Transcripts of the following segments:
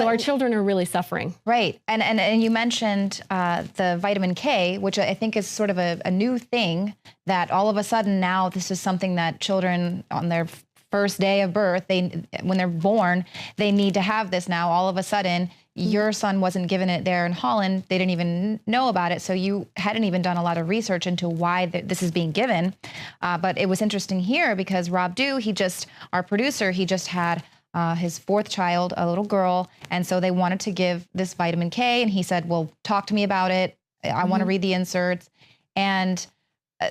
And so our children are really suffering. Right. And you mentioned the vitamin K, which I think is sort of a new thing that all of a sudden now this is something that children on their first day of birth, when they're born, they need to have this now. All of a sudden, your son wasn't given it there in Holland. They didn't even know about it. So you hadn't even done a lot of research into why this is being given. But it was interesting here because Rob Dew, our producer, he just had his fourth child, a little girl. And so they wanted to give this vitamin K. And he said, well, talk to me about it. I want to read the inserts. And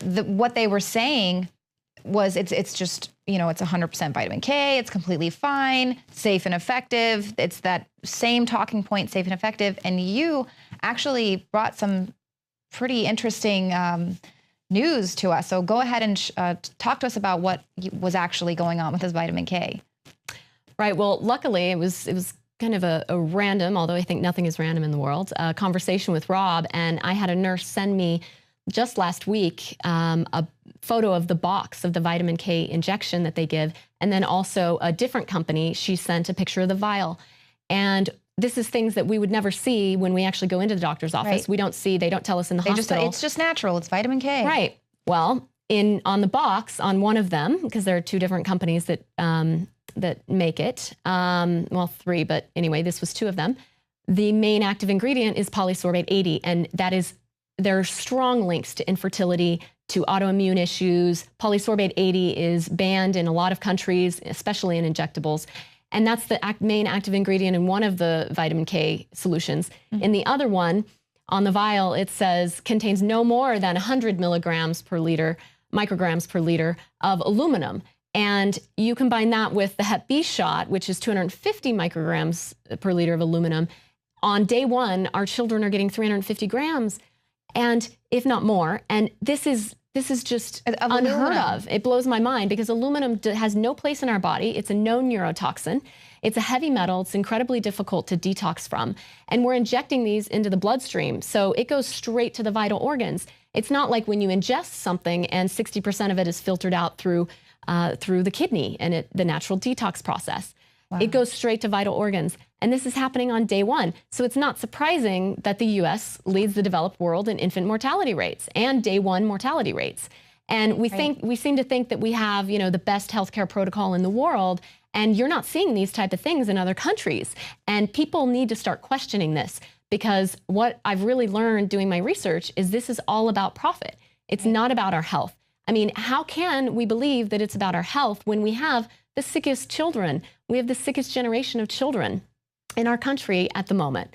what they were saying was it's just, it's 100% vitamin K. It's completely fine, safe and effective. It's that same talking point, safe and effective. And you actually brought some pretty interesting news to us. So go ahead and talk to us about what was actually going on with this vitamin K. Right. Well, luckily it was kind of a random, although I think nothing is random in the world, conversation with Rob. And I had a nurse send me just last week a photo of the box of the vitamin K injection that they give. And then also a different company, she sent a picture of the vial. And this is things that we would never see when we actually go into the doctor's office. Right. They don't tell us in the hospital. It's just natural. It's vitamin K. Right. Well, on the box, on one of them, because there are two different companies that make it, well, three, but anyway, this was two of them. The main active ingredient is polysorbate 80, and there are strong links to infertility, to autoimmune issues. Polysorbate 80 is banned in a lot of countries, especially in injectables. And that's the main active ingredient in one of the vitamin K solutions. In the other one, on the vial, it says contains no more than 100 micrograms per liter of aluminum. And you combine that with the Hep B shot, which is 250 micrograms per liter of aluminum. On day one, our children are getting 350 grams, and if not more. And this is just unheard of. It blows my mind because aluminum has no place in our body. It's a known neurotoxin. It's a heavy metal. It's incredibly difficult to detox from. And we're injecting these into the bloodstream. So it goes straight to the vital organs. It's not like when you ingest something and 60% of it is filtered out through the kidney and the natural detox process. Wow. It goes straight to vital organs. And this is happening on day one. So it's not surprising that the U.S. leads the developed world in infant mortality rates and day one mortality rates. And we seem to think that we have, the best healthcare protocol in the world, and you're not seeing these type of things in other countries. And people need to start questioning this, because what I've really learned doing my research is this is all about profit. It's not about our health. I mean, how can we believe that it's about our health when we have the sickest children? We have the sickest generation of children in our country at the moment.